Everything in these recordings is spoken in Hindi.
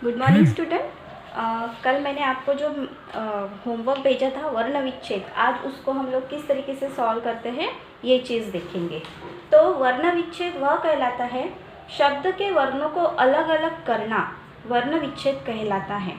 Good morning student. कल मैंने आपको जो होमवर्क भेजा था वर्ण विच्छेद, आज उसको हम लोग किस तरीके से सॉल्व करते हैं ये चीज़ देखेंगे। तो वर्ण विच्छेद वह कहलाता है शब्द के वर्णों को अलग अलग करना, वर्ण विच्छेद कहलाता है।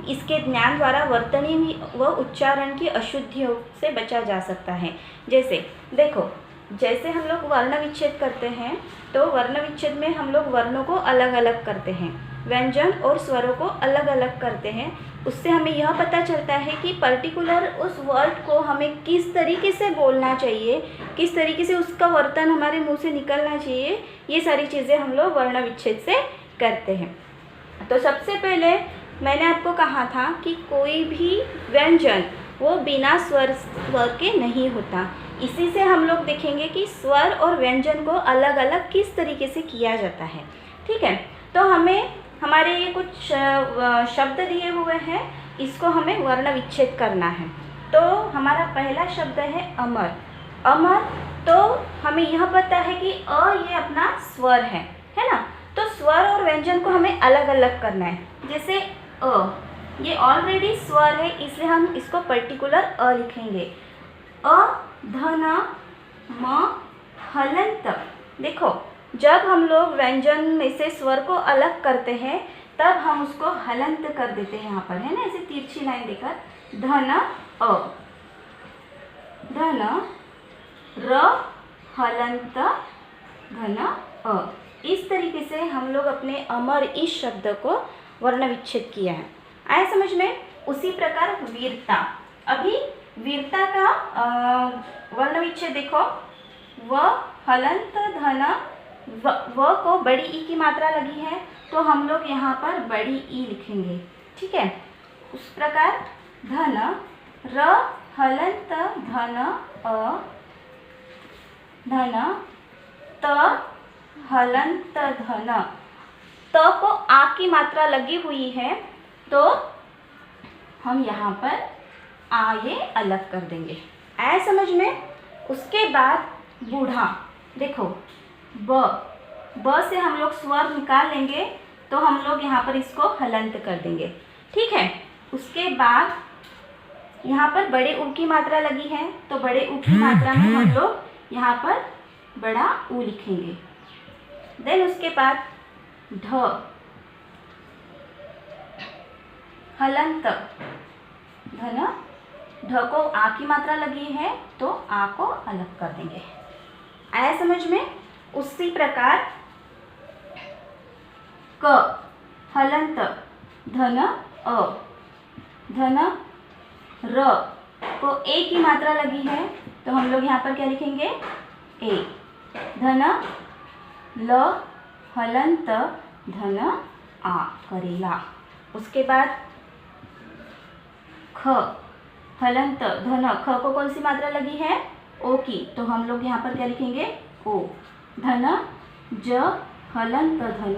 इसके ज्ञान द्वारा वर्तनी व उच्चारण की अशुद्धियों से बचा जा सकता है। जैसे देखो, जैसे हम लोग वर्ण विच्छेद करते हैं तो वर्ण विच्छेद में हम लोग वर्णों को अलग अलग करते हैं, व्यंजन और स्वरों को अलग अलग करते हैं। उससे हमें यह पता चलता है कि पर्टिकुलर उस वर्ड को हमें किस तरीके से बोलना चाहिए, किस तरीके से उसका वर्तन हमारे मुंह से निकलना चाहिए। ये सारी चीज़ें हम लोग वर्ण विच्छेद से करते हैं। तो सबसे पहले मैंने आपको कहा था कि कोई भी व्यंजन वो बिना स्वर के नहीं होता। इसी से हम लोग देखेंगे कि स्वर और व्यंजन को अलग अलग किस तरीके से किया जाता है। ठीक है, तो हमें हमारे ये कुछ शब्द दिए हुए हैं, इसको हमें वर्ण विच्छेद करना है। तो हमारा पहला शब्द है अमर। अमर, तो हमें यह पता है कि ये अपना स्वर है ना। तो स्वर और व्यंजन को हमें अलग अलग करना है। जैसे ये ऑलरेडी स्वर है, इसलिए हम इसको पर्टिकुलर लिखेंगे। धन म हलंत। देखो, जब हम लोग व्यंजन में से स्वर को अलग करते हैं तब हम उसको हलंत कर देते हैं। यहाँ पर है ना, ऐसे तिरछी लाइन देकर धन धन र हलंत धन इस तरीके से हम लोग अपने अमर इस शब्द को वर्ण विच्छेद किया है। आया समझ में? उसी प्रकार वीरता। अभी वीरता का वर्ण विच्छेद देखो, व हलंत धन, व को बड़ी ई की मात्रा लगी है तो हम लोग यहाँ पर बड़ी ई लिखेंगे। ठीक है, उस प्रकार धन र हलंत धन धन त हलंत धन। त को आ की मात्रा लगी हुई है तो हम यहाँ पर आ ये अलग कर देंगे। आया समझ में? उसके बाद बूढ़ा। देखो, ब से हम लोग स्वर निकाल लेंगे तो हम लोग यहाँ पर इसको हलंत कर देंगे। ठीक है, उसके बाद यहाँ पर बड़े ऊ की मात्रा लगी है तो बड़े ऊ की मात्रा में हम लोग यहाँ पर बड़ा ऊ लिखेंगे। देन उसके बाद ढ हलंत धन, ढ को आ की मात्रा लगी है तो आ को अलग कर देंगे। आया समझ में? उसी प्रकार क हलंत धन धन र को ए की मात्रा लगी है तो हम लोग यहाँ पर क्या लिखेंगे? ए धन ल हलंत धन आ, करेला। उसके बाद ख हलंत धन, ख को कौन सी मात्रा लगी है? ओ की, तो हम लोग यहाँ पर क्या लिखेंगे? ओ धन ज हलंत धन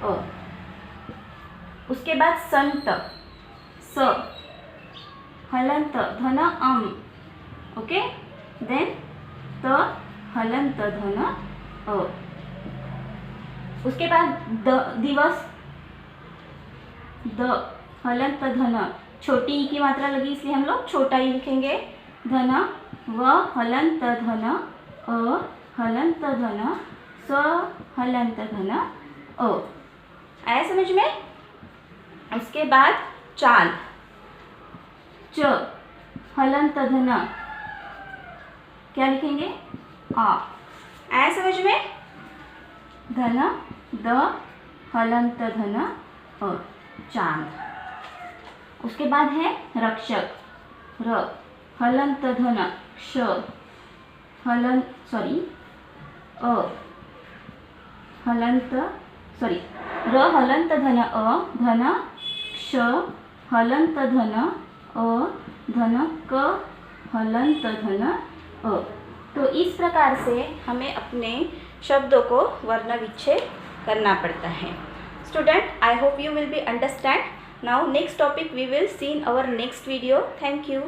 अ। उसके बाद संत, स हलंत धन अम। ओके, देन त हलंत धन अ। उसके बाद दिवस, द हलंत धन, छोटी ई की मात्रा लगी इसलिए हम लोग छोटा ई लिखेंगे। धन व हलंत धन अ हलंत धन स हलंत धन अ। आया समझ में? उसके बाद चाल, च हलंत धन, क्या लिखेंगे? आ। आया समझ में? धन द हलंत धन अ, चांद। उसके बाद है रक्षक, र हलंत धन क्ष हलंत अ हलंत र हलंत धन अ धन क्ष हलंत धन अ धन क हलंत धन अ। तो इस प्रकार से हमें अपने शब्दों को वर्ण विच्छेद करना पड़ता है। Student, I hope you will be understand. Now next topic we will see in our next video. Thank you.